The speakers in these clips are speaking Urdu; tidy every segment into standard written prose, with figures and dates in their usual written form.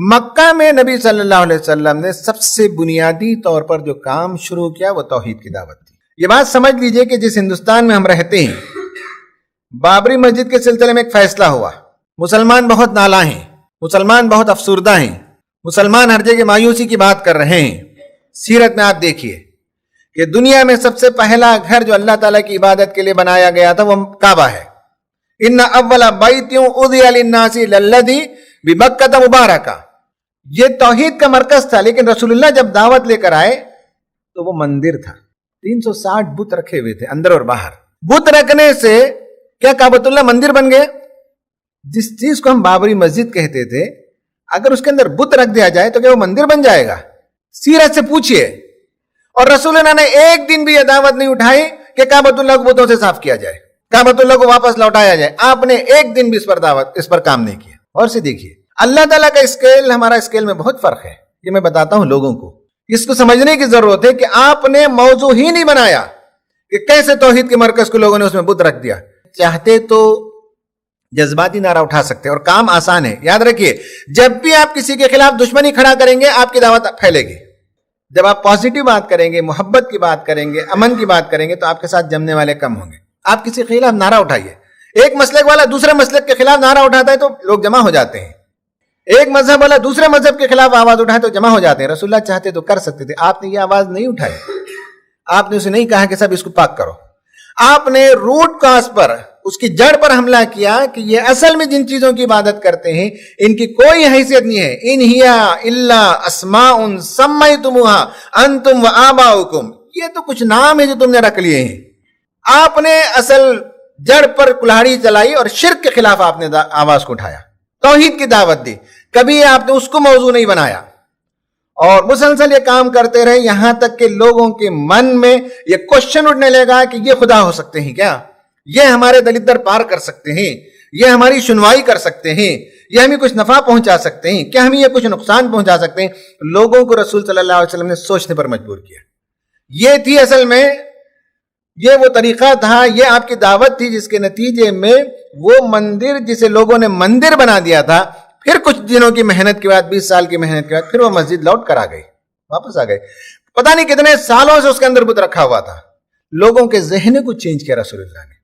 مکہ میں نبی صلی اللہ علیہ وسلم نے سب سے بنیادی طور پر جو کام شروع کیا وہ توحید کی دعوت تھی. یہ بات سمجھ لیجئے کہ جس ہندوستان میں ہم رہتے ہیں، بابری مسجد کے سلسلے میں ایک فیصلہ ہوا، مسلمان بہت نالاں ہیں، مسلمان بہت افسردہ ہیں، مسلمان ہر جگہ مایوسی کی بات کر رہے ہیں. سیرت میں آپ دیکھیے کہ دنیا میں سب سے پہلا گھر جو اللہ تعالیٰ کی عبادت کے لیے بنایا گیا تھا وہ کعبہ ہے. ان اول بیت اُذِّیَ للناس للذی ببکۃ مبارکہ، یہ توحید کا مرکز تھا. لیکن رسول اللہ جب دعوت لے کر آئے تو وہ مندر تھا، 360 بت رکھے ہوئے تھے اندر اور باہر. بت رکھنے سے کیا کعبۃ اللہ مندر بن گئے؟ جس چیز کو ہم بابری مسجد کہتے تھے، اگر اس کے اندر بت رکھ دیا جائے تو کیا وہ مندر بن جائے گا؟ سیرت سے پوچھئے. اور رسول اللہ نے ایک دن بھی یہ دعوت نہیں اٹھائی کہ کعبۃ اللہ کو بتوں سے صاف کیا جائے، کعبۃ اللہ کو واپس لوٹایا جائے. آپ نے ایک دن بھی اس پر کام نہیں کیا. اور سے دیکھیے اللہ تعالیٰ کا اسکیل ہمارا اسکیل میں بہت فرق ہے. یہ میں بتاتا ہوں لوگوں کو، اس کو سمجھنے کی ضرورت ہے کہ آپ نے موضوع ہی نہیں بنایا کہ کیسے توحید کے مرکز کو لوگوں نے اس میں بت رکھ دیا. چاہتے تو جذباتی نعرہ اٹھا سکتے اور کام آسان ہے. یاد رکھیے، جب بھی آپ کسی کے خلاف دشمنی کھڑا کریں گے آپ کی دعوت پھیلے گی. جب آپ پازیٹیو بات کریں گے، محبت کی بات کریں گے، امن کی بات کریں گے تو آپ کے ساتھ جمنے والے کم ہوں گے. آپ کسی کے خلاف نعرہ اٹھائیے. ایک مسلک والا دوسرے مسلک کے خلاف نعرہ اٹھاتا ہے تو لوگ جمع ہو جاتے ہیں. ایک مذہب والا دوسرے مذہب کے خلاف آواز اٹھائے تو جمع ہو جاتے ہیں. رسول اللہ چاہتے تو کر سکتے تھے. آپ نے یہ آواز نہیں اٹھائی. آپ نے اسے نہیں کہا کہ سب اس کو پاک کرو. آپ نے روٹ کاز پر، اس کی جڑ پر حملہ کیا کہ یہ اصل میں جن چیزوں کی عبادت کرتے ہیں ان کی کوئی حیثیت نہیں ہے. ان ہی الا اسماء سمیتموها انتم وآباؤکم، یہ تو کچھ نام ہے جو تم نے رکھ لیے ہیں. آپ نے اصل جڑ پر کلہاڑی چلائی اور شرک کے خلاف آپ نے آواز کو اٹھایا، توحید کی دعوت دی. کبھی آپ نے اس کو موضوع نہیں بنایا اور مسلسل یہ کام کرتے رہے یہاں تک کہ لوگوں کے من میں یہ کوشچن اٹھنے لگا کہ یہ خدا ہو سکتے ہیں کیا؟ یہ ہمارے دلدر پار کر سکتے ہیں؟ یہ ہماری سنوائی کر سکتے ہیں؟ یہ ہمیں کچھ نفع پہنچا سکتے ہیں؟ کیا ہمیں یہ کچھ نقصان پہنچا سکتے ہیں؟ لوگوں کو رسول صلی اللہ علیہ وسلم نے سوچنے پر مجبور کیا. یہ تھی اصل میں، یہ وہ طریقہ تھا، یہ آپ کی دعوت تھی جس کے نتیجے میں وہ مندر جسے لوگوں نے مندر بنا دیا تھا، پھر کچھ دنوں کی محنت کے بعد، 20 سال کی محنت کے بعد پھر وہ مسجد لوٹ کر آ گئی، واپس آ گئے. پتہ نہیں کتنے سالوں سے اس کے اندر بت رکھا ہوا تھا. لوگوں کے ذہن کو چینج کیا رسول اللہ نے،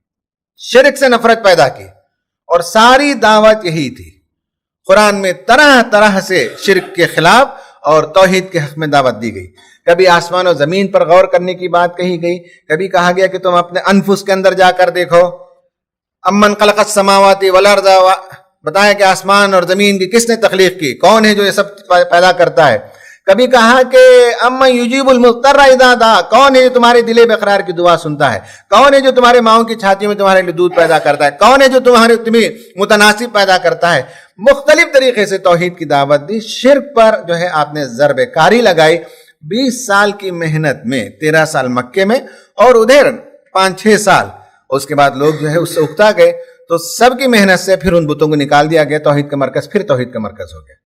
شرک سے نفرت پیدا کی. اور ساری دعوت یہی تھی. قرآن میں طرح طرح سے شرک کے خلاف اور توحید کے حق میں دعوت دی گئی. کبھی آسمان و زمین پر غور کرنے کی بات کہی گئی، کبھی کہا گیا کہ تم اپنے انفس کے اندر جا کر دیکھو. امن خلق السماوات والارض، بتایا کہ آسمان اور زمین کی کس نے تخلیق کی، کون ہے جو یہ سب پیدا کرتا ہے. کبھی کہا کہ امن یجیب المضطر اذا دعا، کون ہے جو تمہارے دل بقرار کی دعا سنتا ہے، کون ہے جو تمہارے ماؤں کی چھاتی میں تمہارے لیے دودھ پیدا کرتا ہے، کون ہے جو تمہیں متناسب پیدا کرتا ہے. مختلف طریقے سے توحید کی دعوت دی. شرک پر جو ہے آپ نے ضرب کاری لگائی. 20 سال کی محنت میں 13 سال مکے میں اور ادھر 5-6 سال اس کے بعد لوگ جو ہے اس سے اکتا گئے. تو سب کی محنت سے پھر ان بتوں کو نکال دیا گیا. توحید کا مرکز پھر توحید کا مرکز ہو گیا.